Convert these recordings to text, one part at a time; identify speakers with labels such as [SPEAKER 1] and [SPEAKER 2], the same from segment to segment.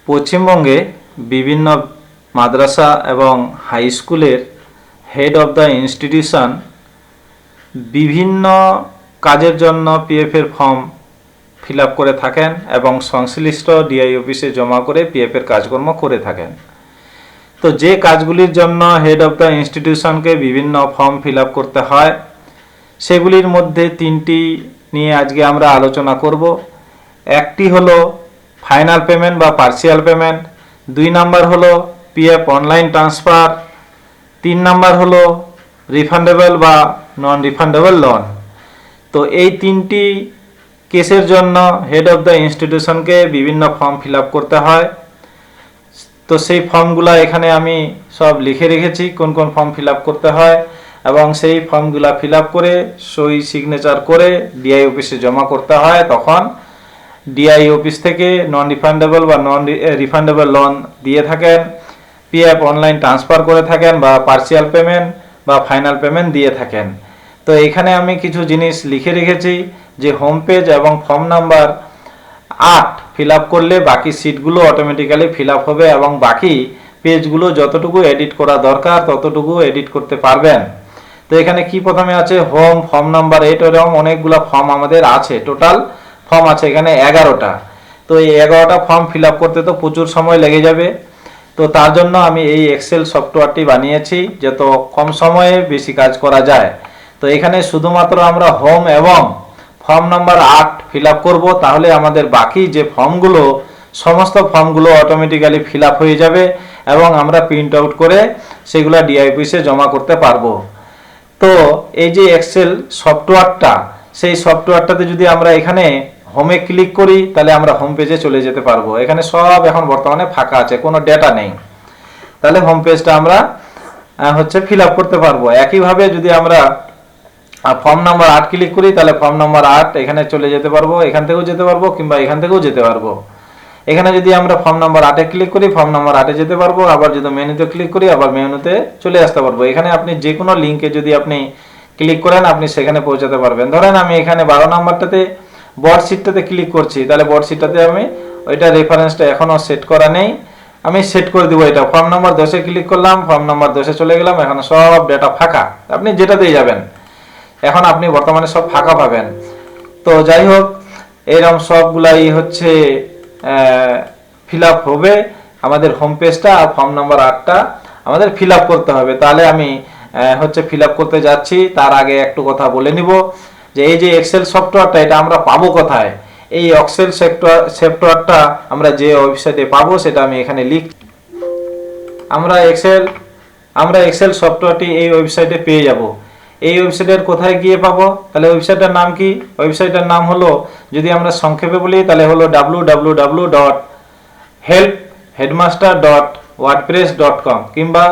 [SPEAKER 1] পশ্চিমবঙ্গে বিভিন্ন মাদ্রাসা এবং হাই স্কুলের হেড অফ দ্য ইনস্টিটিউশন বিভিন্ন কাজের জন্য পিএফের ফর্ম ফিল আপ করে থাকেন এবং সংশ্লিষ্ট ডিআই অফিসে জমা করে পিএফের কাজকর্ম করে থাকেন। তো যে কাজগুলির জন্য হেড অফ দ্য ইনস্টিটিউশনকে বিভিন্ন ফর্ম ফিল আপ করতে হয় সেগুলির মধ্যে তিনটি নিয়ে আজকে আমরা আলোচনা করব। একটি হলো ফাইনাল পেমেন্ট বা পার্সিয়াল পেমেন্ট, 2 নাম্বার হলো পিএফ অনলাইন ট্রান্সফার, 3 নাম্বার হলো রিফান্ডেবল বা নন রিফান্ডেবল লোন। তো এই তিনটি কেসের জন্য হেড অফ দ্য ইনস্টিটিউশনকে বিভিন্ন ফর্ম ফিল আপ করতে হয়। তো সেই ফর্মগুলো এখানে আমি সব লিখে রেখেছি কোন কোন ফর্ম ফিল আপ করতে হয়, এবং সেই ফর্মগুলো ফিল আপ করে সই সিগনেচার করে ডিআই অফিসে জমা করতে হয়। তখন ডিআই অফিস থেকে নন রিফান্ডেবল বা নন রিফান্ডেবল লোন দিয়ে থাকেন, পিএফ অনলাইন ট্রান্সফার করে থাকেন বা পার্সিয়াল পেমেন্ট বা ফাইনাল পেমেন্ট দিয়ে থাকেন। তো এখানে আমি কিছু জিনিস লিখে রেখেছি যে হোম পেজ এবং ফর্ম নাম্বার 8 ফিল আপ করলে বাকি সিটগুলো অটোমেটিক্যালি ফিল আপ হবে এবং বাকি পেজগুলো যতটুকু এডিট করা দরকার ততটুকু এডিট করতে পারবেন। তো এখানে কি প্রথমে আছে হোম, ফর্ম নাম্বার 8, এরকম অনেকগুলো ফর্ম আমাদের আছে, টোটাল ফর্ম আছে এখানে 11টা। তো এই 11টা ফর্ম ফিল আপ করতে তো প্রচুর সময় লেগে যাবে। তো তার জন্য আমি এই এক্সেল সফটওয়্যারটি বানিয়েছি যত কম সময়ে বেশি কাজ করা যায়। তো এখানে শুধুমাত্র আমরা হোম এবং ফর্ম নাম্বার 8 ফিল আপ করবো, তাহলে আমাদের বাকি যে ফর্মগুলো সমস্ত ফর্মগুলো অটোমেটিক্যালি ফিল আপ হয়ে যাবে এবং আমরা প্রিন্ট আউট করে সেগুলো ডিআই অফিসে জমা করতে পারবো। তো এই যে এক্সেল সফটওয়্যারটা, সেই সফটওয়্যারটাতে যদি আমরা এখানে হোমে ক্লিক করি তাহলে আমরা হোম পেজে চলে যেতে পারবো। এখানে সব এখন বর্তমানে ফাঁকা আছে, কোনো ডেটা নেই, তাহলে হোম পেজটা আমরা ফিল আপ করতে পারবো। একইভাবে যদি আমরা ফর্ম নাম্বার 8 ক্লিক করি তাহলে ফর্ম নাম্বার 8 এখানে চলে যেতে পারবো, এখান থেকেও যেতে পারবো কিংবা এখান থেকেও যেতে পারবো। এখানে যদি আমরা ফর্ম নাম্বার 8 ক্লিক করি ফর্ম নাম্বার 8 যেতে পারবো, আবার যদি মেনুতে ক্লিক করি আবার মেনুতে চলে আসতে পারবো। এখানে আপনি যে কোনো লিঙ্কে যদি আপনি ক্লিক করেন আপনি সেখানে পৌঁছাতে পারবেন। ধরেন আমি এখানে 12 নাম্বারটাতে বর্ড শিটটাতে ক্লিক করছি, তাহলে বর্ড শিটটাতে আমি ওইটা রেফারেন্সটা এখনো সেট করা নেই, আমি সেট করে দিব। এটা ফর্ম নাম্বার 10 ক্লিক করলাম, ফর্ম নাম্বার 10 চলে গেলাম, এখন সব ডেটা ফাঁকা, আপনি যেটাতেই যাবেন এখন আপনি বর্তমানে সব ফাঁকা পাবেন। তো যাই হোক, এরকম সবগুলাই ফিল আপ হবে। আমাদের হোম পেজটা আর ফর্ম নাম্বার 8টা আমাদের ফিল আপ করতে হবে। তাহলে আমি ফিল আপ করতে যাচ্ছি, তার আগে একটু কথা বলে নিব যে এই যে এক্সেল সফটওয়্যারটা এটা আমরা পাবো কোথায়। এই এক্সেল সফটওয়্যারটা আমরা যে ওয়েবসাইটে পাবো সেটা আমি এখানে আমরা এক্সেল সফটওয়্যারটি এই ওয়েবসাইটে পেয়ে যাব। এই ওয়েবসাইটের কোথায় গিয়ে পাবো, তাহলে ওয়েবসাইটের নাম কি? ওয়েবসাইটের নাম হলো, যদি আমরা সংক্ষেপে বলি তাহলে হলো www.helpheadmaster.wordpress.com, কিংবা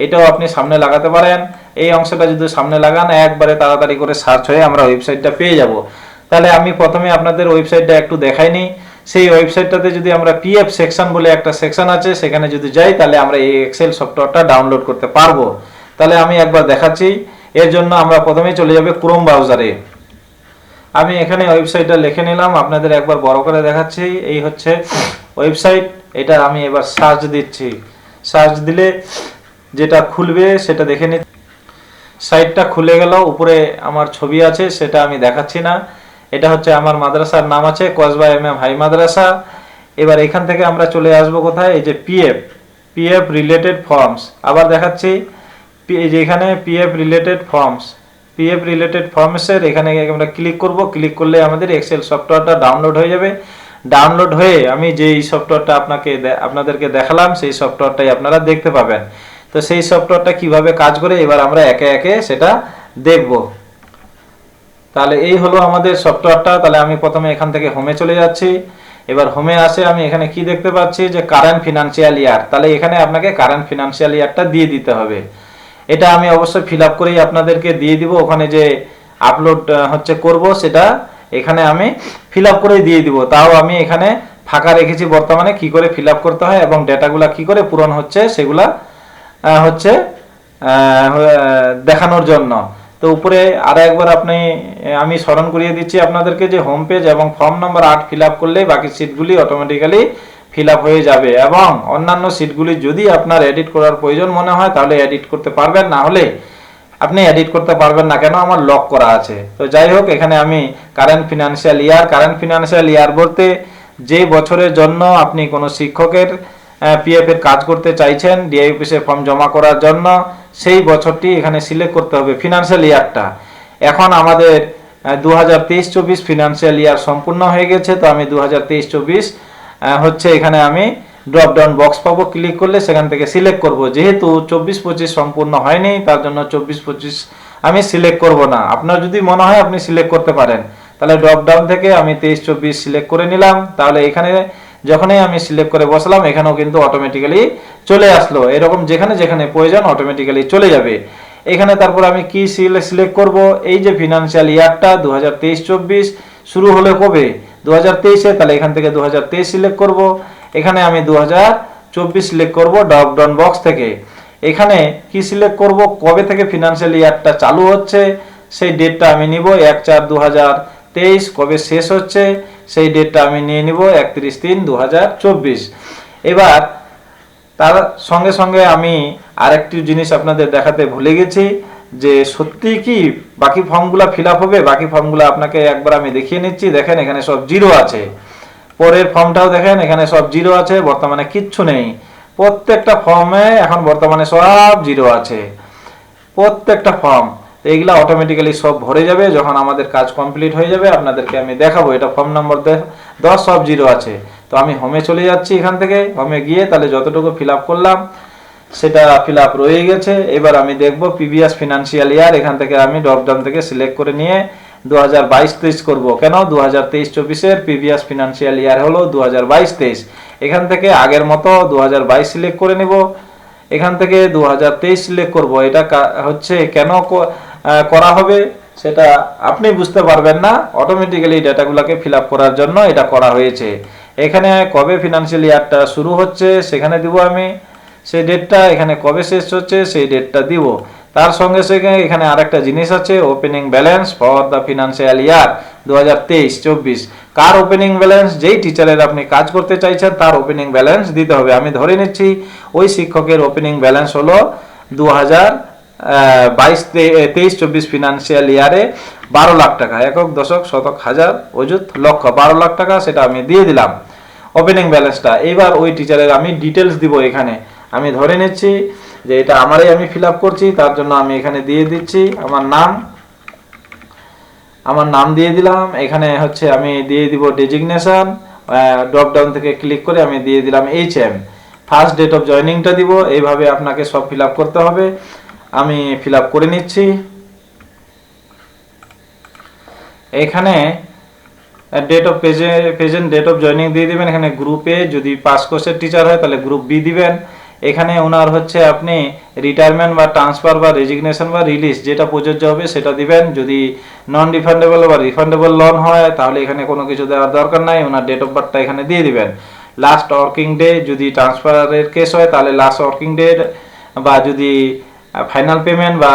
[SPEAKER 1] এটাও আপনি সামনে লাগাতে পারেন। এই অংশটা যদি সামনে লাগান একবারে তাড়াতাড়ি করে সার্চ হয়ে আমরা ওয়েবসাইটটা পেয়ে যাব। তাহলে আমি প্রথমে আপনাদের ওয়েবসাইটটা একটু দেখাই নিই। সেই ওয়েবসাইটটাতে যদি আমরা পিএফ সেকশন বলে একটা সেকশন আছে সেখানে যদি যাই তাহলে আমরা এই এক্সেল সফটওয়্যারটা ডাউনলোড করতে পারবো। তাহলে আমি একবার দেখাচ্ছি। এর জন্য আমরা প্রথমে চলে যাবে ক্রোম ব্রাউজারে। আমি এখানে ওয়েবসাইটটা লিখে নিলাম, আপনাদের একবার বড় করে দেখাচ্ছি। এই হচ্ছে ওয়েবসাইট, এটা আমি এবার সার্চ দিচ্ছি। সার্চ দিলে যেটা খুলবে সেটা দেখে নিচ্ছি। সাইটটা খুলে গেল, উপরে আমার ছবি আছে, সেটা আমি দেখাচ্ছি না। এটা হচ্ছে আমার মাদ্রাসার নাম আছে কসবা MM হাই মাদ্রাসা। এবার এখান থেকে আমরা চলে আসবো কোথায়, এই যে পিএফ রিলেটেড ফর্মস। আবার দেখাচ্ছি, যেখানে পিএফ রিলেটেড ফর্মসের এখানে আমরা ক্লিক করব। ক্লিক করলে আমাদের এক্সেল সফটওয়্যারটা ডাউনলোড হয়ে যাবে। ডাউনলোড হয়ে আমি যেই সফটওয়্যারটা আপনাদেরকে দেখালাম সেই সফটওয়্যারটাই আপনারা দেখতে পাবেন। তো সেই সফটওয়্যারটা কিভাবে কাজ করে এবার আমরা একে একে সেটা দেখব। তাহলে এই হলো আমাদের সফটওয়্যারটা। তাহলে আমি প্রথমে এখান থেকে হোমে চলে যাচ্ছি। এবার হোমে আসে আমি এখানে কি দেখতে পাচ্ছি যে কারেন্ট ফিনান্সিয়াল ইয়ার। তাহলে এখানে আপনাকে কারেন্ট ফিনান্সিয়াল ইয়ারটা দিয়ে দিতে হবে। এটা আমি অবশ্যই ফিল আপ করেই আপনাদেরকে দিয়ে দিব। ওখানে যে আপলোড করব সেটা এখানে আমি ফিল আপ করেই দিয়ে দিব। তাও আমি এখানে ফাঁকা রেখেছি বর্তমানে কি করে ফিল আপ করতে হয় এবং ডেটাগুলা কি করে পূরণ হচ্ছে সেগুলা দেখানোর জন্য। তো উপরে আর একবার আমি স্মরণ করিয়ে দিচ্ছি আপনাদেরকে যে হোম পেজ এবং ফর্ম নাম্বার 8 ফিল আপ করলে বাকি সিটগুলি অটোমেটিক্যালি ফিল আপ হয়ে যাবে, এবং অন্যান্য সিটগুলি যদি আপনার এডিট করার প্রয়োজন মনে হয় তাহলে এডিট করতে পারবেন, না হলে আপনি এডিট করতে পারবেন না, কেন আমার লক করা আছে। তো যাই হোক, এখানে আমি কারেন্ট ফিনান্সিয়াল ইয়ার বলতে যে বছরের জন্য আপনি কোনো শিক্ষকের পিএফ এর কাজ করতে চাইছেন ডিআই অফিসে ফর্ম জমা করার জন্য, সেই বছরটি এখানে সিলেক্ট করতে হবে, ফিনান্সিয়াল ইয়ারটা। এখন আমাদের 2023-24 ফিনান্সিয়াল ইয়ার সম্পূর্ণ হয়ে গেছে, তো আমি 2023-24 হচ্ছে এখানে আমি ড্রপ ডাউন বক্স পাবো, ক্লিক করলে সেখান থেকে সিলেক্ট করব। যেহেতু 24-25 সম্পূর্ণ হয়নি, তার জন্য 24-25 আমি সিলেক্ট করব না। আপনার যদি মনে হয় আপনি সিলেক্ট করতে পারেন, তাহলে ড্রপ ডাউন থেকে আমি 23-24 সিলেক্ট করে নিলাম। তাহলে এখানে যখনই আমি সিলেক্ট করে বসলাম, এখানেও কিন্তু অটোমেটিক্যালি চলে আসলো। এরকম যেখানে যেখানে প্রয়োজন অটোমেটিক্যালি চলে যাবে। এখানে তারপর আমি কি সিলেক্ট করব, এই যে ফিনান্সিয়াল ইয়ারটা 2023-24 শুরু হলো কবে, 2023-এ, তাহলে এখান থেকে 2023 সিলেক্ট করব। এখানে আমি 2024 সিলেক্ট করব ড্রপ ডাউন বক্স থেকে। এখানে কি সিলেক্ট করব, কবে থেকে ফিনান্সিয়াল ইয়ারটা চালু হচ্ছে সেই ডেটটা আমি নিব, 1/4/2023। কবে শেষ হচ্ছে সেই ডেটটা আমি নিয়ে নিব 31/3/2024। এবার তার সঙ্গে সঙ্গে আমি আরেকটি জিনিস আপনাদের দেখাতে ভুলে গেছি, যে সত্যি কি বাকি ফর্মগুলো ফিল আপ হবে। বাকি ফর্মগুলো আপনাকে একবার আমি দেখিয়ে নিচ্ছি। দেখেন এখানে সব জিরো আছে, পরের ফর্মটাও দেখেন এখানে সব জিরো আছে, বর্তমানে কিচ্ছু নেই। প্রত্যেকটা ফর্মে এখন বর্তমানে সব জিরো আছে, প্রত্যেকটা ফর্ম। এইগুলা অটোমেটিক্যালি সব ভরে যাবে যখন আমাদের কাজ কমপ্লিট হয়ে যাবে, আপনাদেরকে আমি দেখাবো। এটা ফর্ম নম্বর 10, সব জিরো আছে। তো আমি হোমে চলে যাচ্ছি, এখান থেকে হোমে গিয়ে তাহলে যতটুকু ফিল আপ করলাম সেটা ফিল আপ রয়ে গেছে। এবার আমি দেখব প্রিভিয়াস ফিনান্সিয়াল ইয়ার, এখান থেকে আমি ড্রপ ডাউন থেকে সিলেক্ট করে নিয়ে 2022-23 করব। কেন, 2023-24-এর প্রিভিয়াস ফিনান্সিয়াল ইয়ার হলো 2022-23। এখান থেকে আগের মতো 2022 সিলেক্ট করে নিব, এখান থেকে 2023 সিলেক্ট করব। এটা হচ্ছে কেন করা হবে সেটা আপনি বুঝতে পারবেন না, অটোমেটিক্যালি ডেটাগুলোকে ফিল আপ করার জন্য এটা করা হয়েছে। এখানে কবে ফিনান্সিয়াল ইয়ারটা শুরু হচ্ছে সেখানে দিব আমি সেই ডেটটা, এখানে কবে শেষ হচ্ছে সেই ডেটটা দিব। তার সঙ্গে সঙ্গে এখানে আরেকটা জিনিস আছে, opening balance for the financial year 2023-24। Car opening balance, যেই টিচারের আপনি কাজ করতে চাইছেন তার ওপেনিং ব্যালেন্স দিতে হবে। আমি ধরে নিচ্ছি ওই শিক্ষকের ওপেনিং ব্যালেন্স হলো 2022-23-24 ফিনান্সিয়াল ইয়ারে 12 লাখ টাকা, একক, দশক, শতক, হাজার, অযুত, লক্ষ, 12 লাখ টাকা, সেটা আমি দিয়ে দিলাম ওপেনিং ব্যালেন্সটা। এবার ওই টিচারের আমি ডিটেলস দিব। এখানে আমি ধরে নিচ্ছি যে এটা আমারই, আমি ফিল আপ করছি, তার জন্য আমি এখানে দিয়ে দিচ্ছি আমার নাম দিয়ে দিলাম। এখানে হচ্ছে আমি দিয়ে দিব ডেজিগনেশন, ড্রপ ডাউন থেকে ক্লিক করে আমি দিয়ে দিলাম HM। ফার্স্ট ডেট অফ জয়নিংটা দিব। এইভাবে আপনাকে সব ফিল আপ করতে হবে। আমি ফিল আপ করে নিচ্ছি। এখানে date of present date of joining দিয়ে দিবেন। এখানে গ্রুপে যদি পাস কোর্সের টিচার হয় তাহলে গ্রুপ বি দিবেন। এখানে ওনার হচ্ছে আপনি রিটায়ারমেন্ট বা ট্রান্সফার বা রেজিগনেশন বা রিলিজ যেটা প্রযোজ্য হবে সেটা দিবেন। যদি নন রিফান্ডেবল বা রিফান্ডেবল লোন হয় তাহলে এখানে কোনো কিছু দেওয়ার দরকার নাই, ওনার ডেট অফ বার্থটা এখানে দিয়ে দিবেন। লাস্ট ওয়ার্কিং ডে, যদি ট্রান্সফারের কেস হয় তাহলে লাস্ট ওয়ার্কিং ডে, বা যদি ফাইনাল পেমেন্ট বা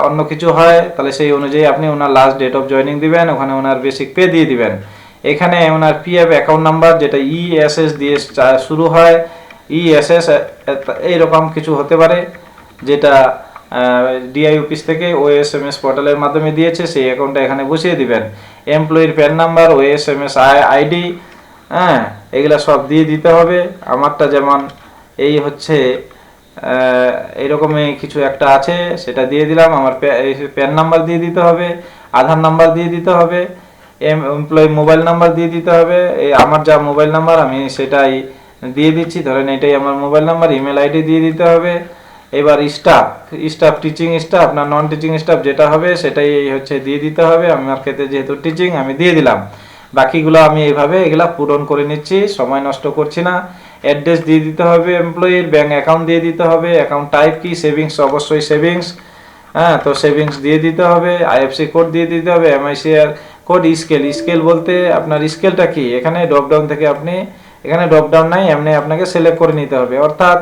[SPEAKER 1] অন্য কিছু হয় তাহলে সেই অনুযায়ী আপনি ওনার লাস্ট ডেট অফ জয়নিং দিবেন। ওখানে ওনার বেসিক পে দিয়ে দিবেন। এখানে ওনার পিএফ অ্যাকাউন্ট নাম্বার যেটা ESS দিয়ে শুরু হয়, ESS এইরকম কিছু হতে পারে, যেটা ডিআই অফিস থেকে OSMS পোর্টালের মাধ্যমে দিয়েছে, সেই অ্যাকাউন্টটা এখানে বসিয়ে দিবেন। এমপ্লয়ির প্যান নাম্বার, OSMS আইডি, হ্যাঁ, এগুলা সব দিয়ে দিতে হবে। আমারটা যেমন এই হচ্ছে এইরকমই কিছু একটা আছে, সেটা দিয়ে দিলাম। আমার প্যান নাম্বার দিয়ে দিতে হবে, আধার নাম্বার দিয়ে দিতে হবে, এমপ্লয়ি মোবাইল নাম্বার দিয়ে দিতে হবে। এই আমার যা মোবাইল নাম্বার আমি সেটাই দিয়ে দিচ্ছি, ধরেন এটাই আমার মোবাইল নাম্বার। ইমেল আইডি দিয়ে দিতে হবে। এবার স্টাফ টিচিং স্টাফ, আপনার নন টিচিং স্টাফ যেটা হবে সেটাই হচ্ছে দিয়ে দিতে হবে। আমার ক্ষেত্রে যেহেতু টিচিং আমি দিয়ে দিলাম। বাকিগুলো আমি এইভাবে এগুলা পূরণ করে নিচ্ছি, সময় নষ্ট করছি না। অ্যাড্রেস দিয়ে দিতে হবে এমপ্লয়ির, ব্যাংক অ্যাকাউন্ট দিয়ে দিতে হবে, অ্যাকাউন্ট টাইপ কি, সেভিংস, অবশ্যই সেভিংস, হ্যাঁ, তো সেভিংস দিয়ে দিতে হবে। IFSC কোড দিয়ে দিতে হবে, MICR কোড। স্কেল বলতে আপনার স্কেলটা কি, এখানে ড্রপ ডাউন থেকে আপনি, এখানে ড্রপ ডাউন নাই, এমনি আপনাকে সিলেক্ট করে নিতে হবে। অর্থাৎ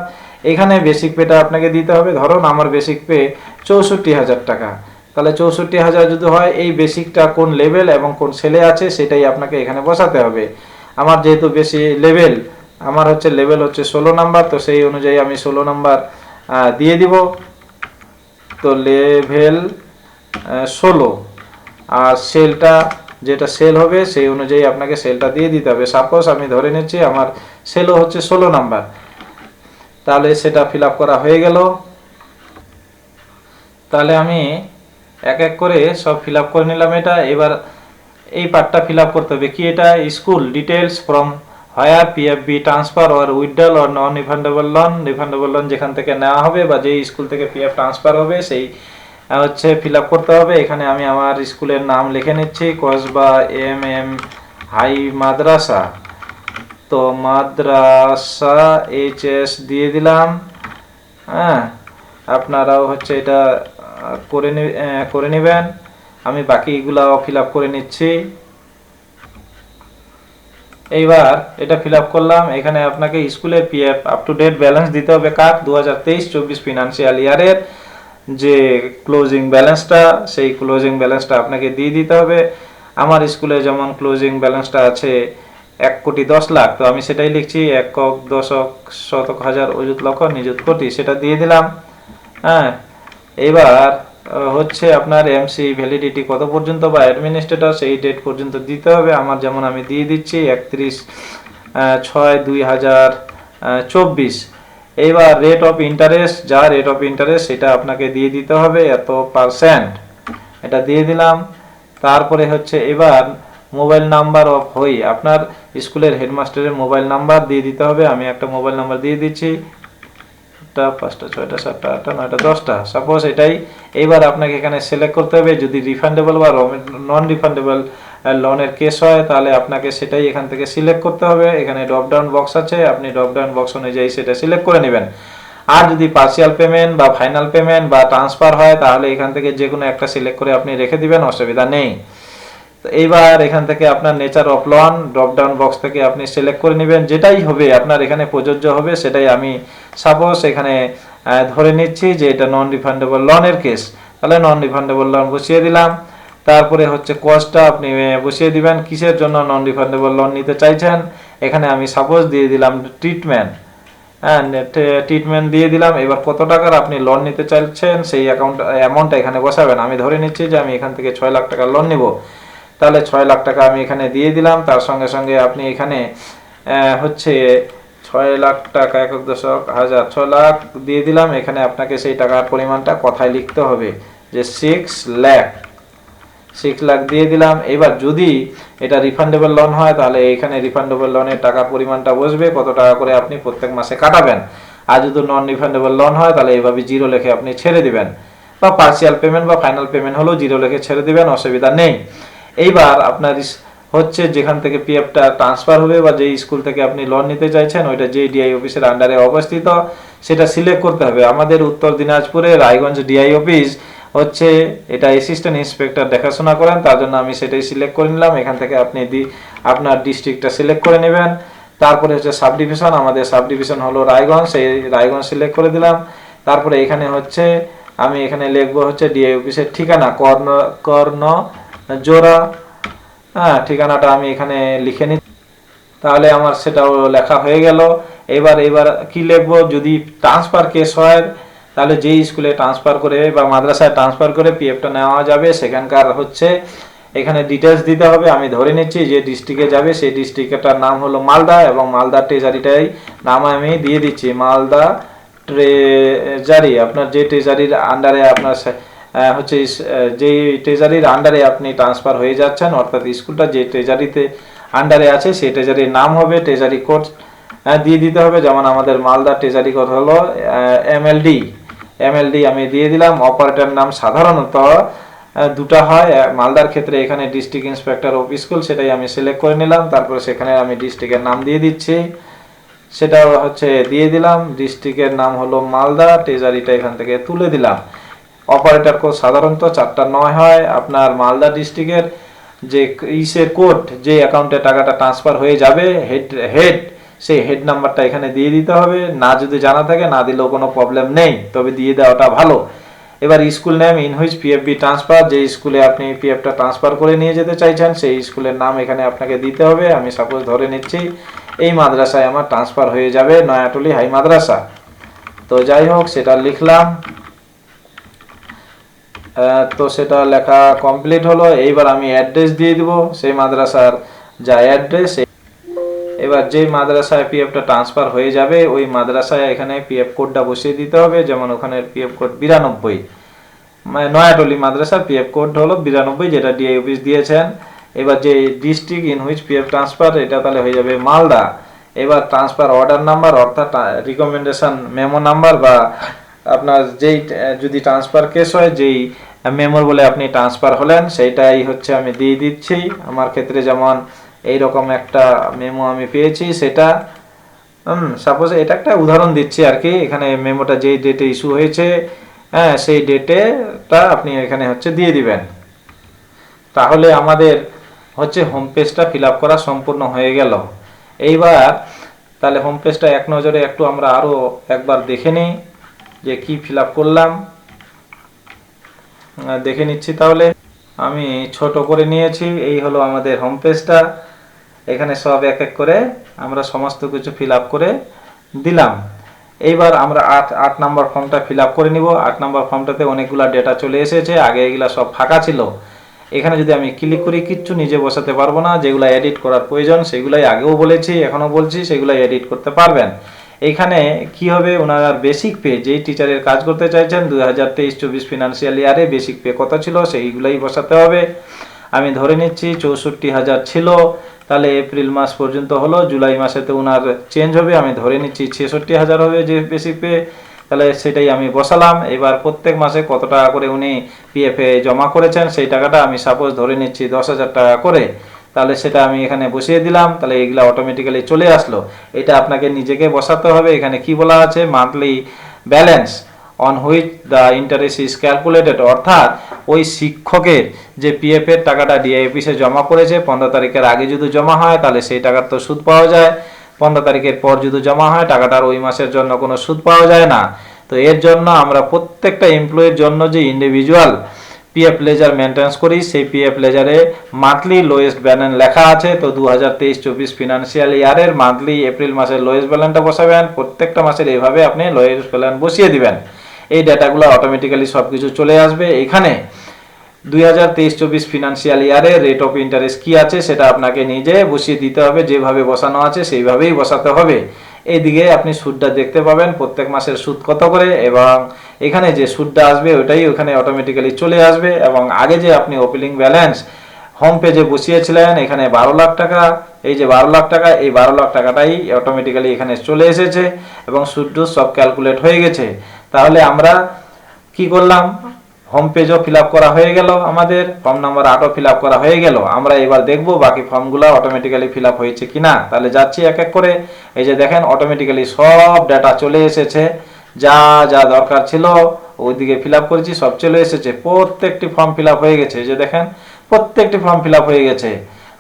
[SPEAKER 1] এখানে বেসিক পেটা আপনাকে দিতে হবে। ধরুন আমার বেসিক পে 64,000 টাকা, তাহলে 64,000 যদি হয়, এই বেসিকটা কোন লেভেল এবং কোন সেলে আছে সেটাই আপনাকে এখানে বসাতে হবে। আমার যেহেতু বেশি লেভেল আমার হচ্ছে লেভেল হচ্ছে 16 নাম্বার, তো সেই অনুযায়ী আমি 16 নাম্বার দিয়ে দিব। তো লেভেল 16, আর সেলটা যেটা সেল হবে সেই অনুযায়ী আপনাকে সেলটা দিয়ে দিতে হবে। সাপোজ আমি ধরে নিচ্ছি আমার সেলও হচ্ছে 16 নাম্বার, তাহলে সেটা ফিল আপ করা হয়ে গেল। তাহলে আমি এক এক করে সব ফিল আপ করে নিলাম। এটা এবার এই পার্টটা ফিল আপ করতে হবে কি, এটা school details from higher PFB transfer or withdrawal or non refundable loan. Refundable loan যেখান থেকে নেওয়া হবে বা যেই স্কুল থেকে পিএফ ট্রান্সফার হবে সেই হচ্ছে ফিল আপ করতে হবে। এখানে আমি আমার স্কুলের নাম লিখে নিচ্ছি, কসবা MM হাই মাদ্রাসা। তো মাদ্রাসা HS দিয়ে দিলাম। হ্যাঁ, আপনারাও হচ্ছে এটা করে নেবেন। আমি বাকিগুলাও ফিল আপ করে নিচ্ছি। এইবার এটা ফিল আপ করলাম। এখানে আপনাকে স্কুলের PF up to date balance দিতে হবে কার 2023-24 ফিনান্সিয়াল ইয়ারের যে ক্লোজিং ব্যালেন্সটা, সেই ক্লোজিং ব্যালেন্সটা আপনাকে দিয়ে দিতে হবে। আমার স্কুলে যেমন ক্লোজিং ব্যালেন্সটা আছে 1,10,00,000, তো আমি সেটাই লিখছি 1 দশক শতক হাজার অযুত লক্ষ নিযুত কোটি, সেটা দিয়ে দিলাম। হ্যাঁ, এবার হচ্ছে আপনার MC ভ্যালিডিটি কত পর্যন্ত বা অ্যাডমিনিস্ট্রেটর সেই ডেট পর্যন্ত দিতে হবে। আমার যেমন আমি দিয়ে দিচ্ছি 31/6/2024। এইবার রেট অফ ইন্টারেস্ট, যা রেট অফ ইন্টারেস্ট সেটা আপনাকে দিয়ে দিতে হবে এত %, এটা দিয়ে দিলাম। তারপরে হচ্ছে এবার মোবাইল নাম্বার অফ আপনার স্কুলের হেডমাস্টারের মোবাইল নাম্বার দিয়ে দিতে হবে। আমি একটা মোবাইল নাম্বার দিয়ে দিচ্ছি, 5টা 6টা 7টা 8টা 9টা 10টা, সাপোজ এটাই। এইবার আপনাকে এখানে সিলেক্ট করতে হবে, যদি রিফান্ডেবল বা নন রিফান্ডেবল লোনের কেস হয় তাহলে আপনাকে সেটাই এখান থেকে সিলেক্ট করতে হবে। এখানে ড্রপ ডাউন বক্স আছে, আপনি ড্রপ ডাউন বক্স অনুযায়ী সেটা সিলেক্ট করে নেবেন। আর যদি পার্সিয়াল পেমেন্ট বা ফাইনাল পেমেন্ট বা ট্রান্সফার হয় তাহলে এখান থেকে যে কোনো একটা সিলেক্ট করে আপনি রেখে দিবেন, অসুবিধা নেই। তো এইবার এখান থেকে আপনার nature of loan drop down box থেকে আপনি সিলেক্ট করে নেবেন, যেটাই হবে আপনার এখানে প্রযোজ্য হবে সেটাই। আমি সাপোজ এখানে ধরে নিচ্ছি যে এটা নন রিফান্ডেবল লোনের কেস, তাহলে নন রিফান্ডেবল লোন বসিয়ে দিলাম। তারপরে হচ্ছে কস্টটা আপনি বসিয়ে দিবেন, কিসের জন্য নন রিফান্ডেবল লোন নিতে চাইছেন। এখানে আমি সাপোজ দিয়ে দিলাম ট্রিটমেন্ট। হ্যাঁ, ট্রিটমেন্ট দিয়ে দিলাম। এবার কত টাকার আপনি লোন নিতে চাইছেন সেই অ্যামাউন্টটা এখানে বসাবেন। আমি ধরে নিচ্ছি যে আমি এখান থেকে 6 লাখ টাকা লোন নিব, তাহলে 6 লাখ টাকা আমি এখানে দিয়ে দিলাম। তার সঙ্গে সঙ্গে আপনি এখানে হচ্ছে 6 লাখ টাকা 1,10,000 6 লাখ দিয়ে দিলাম। এখানে আপনাকে সেই টাকার পরিমাণটা কথায় লিখতে হবে যে 6 লাখ দিয়ে দিলাম। এবার যদি এটা রিফান্ডেবল লোন হয় তাহলে এখানে রিফান্ডেবল লোনের টাকার পরিমাণটা বসবে, কত টাকা করে আপনি প্রত্যেক মাসে কাটাবেন। আর যদি নন রিফান্ডেবল লোন হয় তাহলে এইভাবে 0 লিখে আপনি ছেড়ে দিবেন, বা পার্সিয়াল পেমেন্ট বা ফাইনাল পেমেন্ট হলেও 0 লিখে ছেড়ে দিবেন, অসুবিধা নেই। এইবার আপনার হচ্ছে যেখান থেকে পিএফটা ট্রান্সফার হবে বা যে স্কুল থেকে আপনি লোন নিতে চাইছেন ওইটা যে ডিআই অফিসের আন্ডারে অবস্থিত সেটা সিলেক্ট করতে হবে। আমাদের উত্তর দিনাজপুরে রায়গঞ্জ ডিআই অফিস হচ্ছে, এটা অ্যাসিস্ট্যান্ট ইন্সপেক্টর দেখাশোনা করেন, তার জন্য আমি সেটাই সিলেক্ট করে নিলাম। এখান থেকে আপনি আপনার ডিস্ট্রিক্টটা সিলেক্ট করে নেবেন। তারপরে হচ্ছে সাব ডিভিশন, আমাদের সাব ডিভিশন হলো রায়গঞ্জ, সেই রায়গঞ্জ সিলেক্ট করে দিলাম। তারপরে এখানে হচ্ছে আমি এখানে লিখবো হচ্ছে ডিআই অফিসের ঠিকানা কর্ণ জোড়া। হ্যাঁ, ঠিকানাটা আমি এখানে লিখে নিই, তাহলে আমার সেটাও লেখা হয়ে গেল। এবার কি লিখবো, যদি ট্রান্সফার কেস হয় তাহলে যেই স্কুলে ট্রান্সফার করে বা মাদ্রাসায় ট্রান্সফার করে পিএফটা নেওয়া যাবে সেখানকার হচ্ছে এখানে ডিটেলস দিতে হবে। আমি ধরে নিচ্ছি যে ডিস্ট্রিক্টে যাবে সেই ডিস্ট্রিক্টটার নাম হলো মালদা, এবং মালদা ট্রেজারিটাই নাম আমি দিয়ে দিচ্ছি, মালদা ট্রেজারি। আপনার যে ট্রেজারির আন্ডারে আপনার হচ্ছে যেই ট্রেজারির আন্ডারে আপনি ট্রান্সফার হয়ে যাচ্ছেন, অর্থাৎ স্কুলটা যে ট্রেজারিতে আন্ডারে আছে সেই ট্রেজারির নাম হবে, ট্রেজারি কোড দিয়ে দিতে হবে। যেমন আমাদের মালদা ট্রেজারি কোড হলো MLD আমি দিয়ে দিলাম। অপারেটর নাম সাধারণত দুটা হয় মালদার ক্ষেত্রে, এখানে ডিস্ট্রিক্ট ইন্সপেক্টর অফ স্কুল, সেটাই আমি সিলেক্ট করে নিলাম। তারপরে সেখানে আমি ডিস্ট্রিক্টের নাম দিয়ে দিচ্ছি, সেটা হচ্ছে দিয়ে দিলাম। ডিস্ট্রিক্টের নাম হলো মালদা, ট্রেজারিটা এখান থেকে তুলে দিলাম। অপারেটর কোড সাধারণত 4টা 9 হয়। আপনার মালদা ডিস্ট্রিক্টের যে কোড, যে অ্যাকাউন্টে টাকাটা ট্রান্সফার হয়ে যাবে, হেড সেই হেড নাম্বারটা এখানে দিয়ে দিতে হবে। না যদি জানা থাকে, না দিলেও কোনো প্রবলেম নেই, তবে দিয়ে দেওয়াটা ভালো। এবার school name in which PFB transfer, যে স্কুলে আপনি পিএফটা ট্রান্সফার করে নিয়ে যেতে চাইছেন সেই স্কুলের নাম এখানে আপনাকে দিতে হবে। আমি সাপোজ ধরে নিচ্ছি এই মাদ্রাসায় আমার ট্রান্সফার হয়ে যাবে, নয়াটলি হাই মাদ্রাসা। তো যাই হোক, সেটা লিখলাম। তো সেটা লেখা কমপ্লিট হলো। এইবার আমি অ্যাড্রেস দিয়ে দিব, সেই মাদ্রাসার যা অ্যাড্রেস। এবার যেই মাদ্রাসায় পিএফটা ট্রান্সফার হয়ে যাবে ওই মাদ্রাসায় এখানে পিএফ কোডটা বসিয়ে দিতে হবে। যেমন ওখানে পিএফ কোড 92, নয়াটলি মাদ্রাসার পিএফ কোড হলো 92, যেটা ডিআই অফিস দিয়েছেন। এবার যে district in which PF transfer, এটা তাহলে হয়ে যাবে মালদা। এবার ট্রান্সফার অর্ডার নাম্বার অর্থাৎ রিকমেন্ডেশন মেমো নাম্বার, বা আপনার যেই যদি ট্রান্সফার কেস হয় যেই মেমোর বলে আপনি ট্রান্সফার হলেন সেইটাই হচ্ছে আমি দিয়ে দিচ্ছি। আমার ক্ষেত্রে যেমন এইরকম একটা মেমো আমি পেয়েছি, সেটা সাপোজ এটা একটা উদাহরণ দিচ্ছি আর কি। এখানে মেমোটা যেই ডেটে ইস্যু হয়েছে, হ্যাঁ, সেই ডেটেটা আপনি এখানে হচ্ছে দিয়ে দিবেন। তাহলে আমাদের হচ্ছে হোম পেজটা ফিল আপ করা সম্পূর্ণ হয়ে গেল। এইবার তাহলে হোম পেজটা এক নজরে একটু আমরা আরও একবার দেখে নিই যে কি ফিল আপ করলাম। দেখে নিচ্ছি। তাহলে আমি ছোট করে নিয়েছি। এই হলো আমাদের হোম পেজটা। এখানে সব এক এক করে আমরা সমস্ত কিছু ফিল আপ করে দিলাম। এইবার আমরা 8 নম্বর ফর্মটা ফিল আপ করে নিব। 8 নম্বর ফর্মটাতে অনেকগুলা ডেটা চলে এসেছে, আগে এগুলা সব ফাঁকা ছিল। এখানে যদি আমি ক্লিক করি কিচ্ছু নিজে বসাতে পারবো না, যেগুলো এডিট করার প্রয়োজন সেগুলাই আগেও বলেছি, এখনও বলছি, সেগুলাই এডিট করতে পারবেন। এইখানে কি হবে, ওনার বেসিক পে, যেই টিচারের কাজ করতে চাইছেন 2023-24 ফিনান্সিয়াল ইয়ারে বেসিক পে কত ছিল সেইগুলাই বসাতে হবে। আমি ধরে নিচ্ছি 64,000 ছিল, তাহলে এপ্রিল মাস পর্যন্ত হলো, জুলাই মাসেতে ওনার চেঞ্জ হবে, আমি ধরে নিচ্ছি 66,000 হবে যে বেসিক পে, তাহলে সেটাই আমি বসালাম। এবার প্রত্যেক মাসে কত টাকা করে উনি পিএফে জমা করেছেন সেই টাকাটা আমি সাপোজ ধরে নিচ্ছি 10,000 টাকা করে, তাহলে সেটা আমি এখানে বসিয়ে দিলাম। তাহলে এগুলা অটোমেটিক্যালি চলে আসলো। এটা আপনাকে নিজেকে বসাতে হবে। এখানে কি বলা আছে, monthly balance on which the interest is calculated, অর্থাৎ ওই শিক্ষকের যে পিএফ এর টাকাটা ডিআই অফিসে জমা করেছে 15 তারিখের আগে যদি জমা হয় তাহলে সেই টাকার তো সুদ পাওয়া যায়, 15 তারিখের পর যদি জমা হয় টাকাটার ওই মাসের জন্য কোনো সুদ পাওয়া যায় না। তো এর জন্য আমরা প্রত্যেকটা এমপ্লয়ির জন্য যে ইন্ডিভিজুয়াল পিএফ লেজার মেনটেন্স করি, সেই পিএফ লেজারে মান্থলি লোয়েস্ট ব্যালেন্স লেখা আছে। তো 2023-24 ফিনান্সিয়াল ইয়ারের মান্থলি এপ্রিল মাসের লোয়েস্ট ব্যালেন্সটা বসাবেন, প্রত্যেকটা মাসের এইভাবে আপনি লোয়েস্ট ব্যালেন্স বসিয়ে দিবেন। এই ডাটাগুলো অটোমেটিক্যালি সব কিছু চলে আসবে। এখানে 2023-24 ফিনান্সিয়াল ইয়ারে রেট অফ ইন্টারেস্ট কি আছে সেটা আপনাকে নিজে বসিয়ে দিতে হবে, যেভাবে বসানো আছে সেইভাবেই বসাতে হবে। এইদিকে আপনি সুদটা দেখতে পাবেন, প্রত্যেক মাসের সুদ কত করে, এবং এখানে যে সুদটা আসবে ওটাই ওখানে অটোমেটিক্যালি চলে আসবে। এবং আগে যে আপনি ওপেনিং ব্যালেন্স হোম পেজে বসিয়েছিলেন এখানে 12 লাখ টাকা, এই যে 12 লাখ টাকা, এই 12 লাখ টাকাটাই অটোমেটিক্যালি এখানে চলে এসেছে এবং সুদ সব ক্যালকুলেট হয়ে গেছে। তাহলে আমরা কি করলাম, হোম পেজও ফিল আপ করা হয়ে গেল, আমাদের ফর্ম নাম্বার 8ও ফিল আপ করা হয়ে গেল। আমরা এবার দেখব বাকি ফর্মগুলো অটোমেটিক্যালি ফিল আপ হয়েছে কিনা। তাহলে যাচ্ছি এক এক করে। এই যে দেখেন অটোমেটিক্যালি সব ডাটা চলে এসেছে, যা যা দরকার ছিল ওইদিকে ফিল আপ করেছি, সব চলে এসেছে। প্রত্যেকটি ফর্ম ফিল আপ হয়ে গেছে। এই যে দেখেন প্রত্যেকটি ফর্ম ফিল আপ হয়ে গেছে,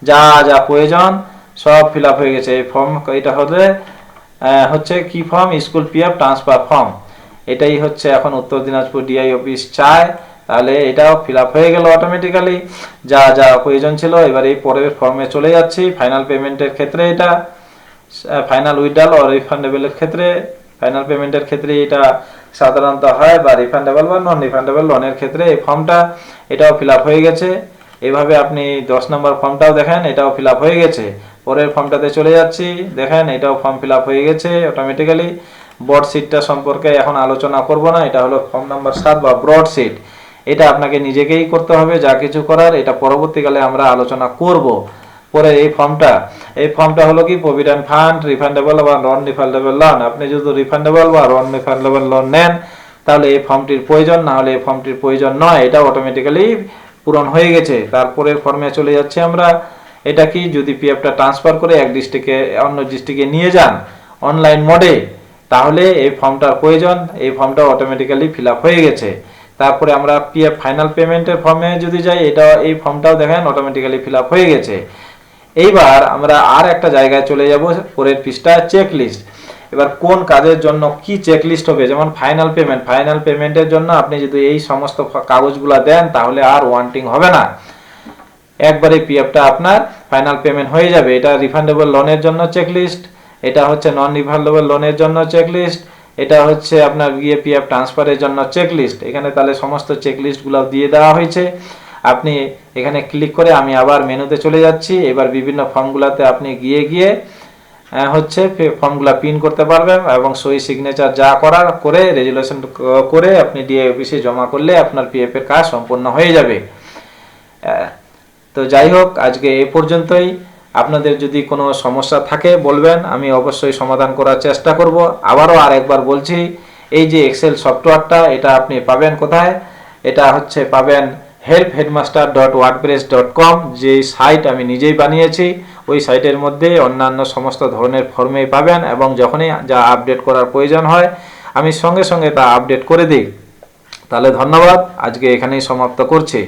[SPEAKER 1] যা যা প্রয়োজন সব ফিল আপ হয়ে গেছে। এই ফর্ম এটা হচ্ছে কি form, school PF transfer form. এটাই হচ্ছে এখন উত্তর দিনাজপুর ডিআই অফিস চায়। তাহলে এটাও ফিল আপ হয়ে গেল অটোমেটিক্যালি, যা যা প্রয়োজন ছিল। এবার এই পরের ফর্মে চলে যাচ্ছি। ফাইনাল পেমেন্টের ক্ষেত্রে এটা ফাইনাল উইথড্রল ও রিফান্ডেবলের ক্ষেত্রে, ফাইনাল পেমেন্টের ক্ষেত্রে এটা সাধারণত হয়, বা রিফান্ডেবল বা নন রিফান্ডেবল লোনের ক্ষেত্রে এই ফর্মটা এটাও ফিল আপ হয়ে গেছে। এইভাবে আপনি 10 নম্বর ফর্মটাও দেখেন, এটাও ফিল আপ হয়ে গেছে। পরের ফর্মটাতে চলে যাচ্ছি, দেখেন এটাও ফর্ম ফিল আপ হয়ে গেছে অটোমেটিক্যালি। ব্রড শিটটা সম্পর্কে এখন আলোচনা করব না, এটা হলো ফর্ম নাম্বার 7 বা ব্রড শিট। এটা আপনাকে নিজেকেই করতে হবে, যা কিছু করার এটা পরবর্তীকালে আমরা আলোচনা করব। পরে এই ফর্মটা হলো কি, প্রভিডেন্ট ফান্ড, রিফান্ডেবল বা নন রিফান্ডেবল লোন। আপনি যদি রিফান্ডেবল বা নন রিফান্ডেবল লোন নেন তাহলে এই ফর্মটির প্রয়োজন, না হলে এই ফর্মটির প্রয়োজন নয়। এটা অটোমেটিক্যালি পূরণ হয়ে গেছে। তারপরে ফর্মে চলে যাচ্ছি আমরা। এটা কি, যদি পিএফটা ট্রান্সফার করে এক ডিস্ট্রিক্টে অন্য ডিস্ট্রিক্টে নিয়ে যান অনলাইন মোডে, তাহলে এই ফর্মটার প্রয়োজন। এই ফর্মটা অটোমেটিক্যালি ফিল আপ হয়ে গেছে। তারপরে আমরা পিএফ ফাইনাল পেমেন্টের ফর্মে যদি যাই, এটা এই ফর্মটাও দেখেন অটোমেটিক্যালি ফিল আপ হয়ে গেছে। এইবার আমরা আর একটা জায়গায় চলে যাব, পরের পৃষ্ঠা চেক লিস্ট। এবার কোন কাজের জন্য কি চেক লিস্ট হবে, যেমন ফাইনাল পেমেন্টের জন্য আপনি যদি এই সমস্ত কাগজগুলো দেন তাহলে আর ওয়ান্টিং হবে না, একবারে পিএফটা আপনার ফাইনাল পেমেন্ট হয়ে যাবে। এটা রিফান্ডেবল লোনের জন্য চেক লিস্ট, এটা হচ্ছে নন রিফান্ডেবল লোনের জন্য চেকলিস্ট, এটা হচ্ছে আপনার গিয়ে পিএফ ট্রান্সফারের জন্য চেকলিস্ট। এখানে তাহলে সমস্ত চেকলিস্টগুলো দিয়ে দেওয়া হয়েছে। আপনি এখানে ক্লিক করে, আমি আবার মেনুতে চলে যাচ্ছি, এবার বিভিন্ন ফর্মগুলোতে আপনি গিয়ে হচ্ছে ফর্মগুলো প্রিন্ট করতে পারবেন এবং সই সিগনেচার যা করার করে রেজুলেশন করে আপনি ডিএ অফিসে জমা করলে আপনার পিএফ এর কাজ সম্পূর্ণ হয়ে যাবে। তো যাই হোক, আজকে এই পর্যন্তই। আপনাদের যদি কোনো সমস্যা থাকে বলবেন, আমি অবশ্যই সমাধান করার চেষ্টা করব। আবারও আরেকবার বলছি, এই যে এক্সেল সফটওয়্যারটা, এটা আপনি পাবেন কোথায়? এটা হচ্ছে পাবেন helpheadmaster.wordpress.com, যে সাইট আমি নিজেই বানিয়েছি। ওই সাইটের মধ্যে অন্যান্য সমস্ত ধরনের ফর্মেই পাবেন এবং যখনই যা আপডেট করার প্রয়োজন হয় আমি সঙ্গে সঙ্গে তা আপডেট করে দিই। তাহলে ধন্যবাদ, আজকে এখানেই সমাপ্ত করছি।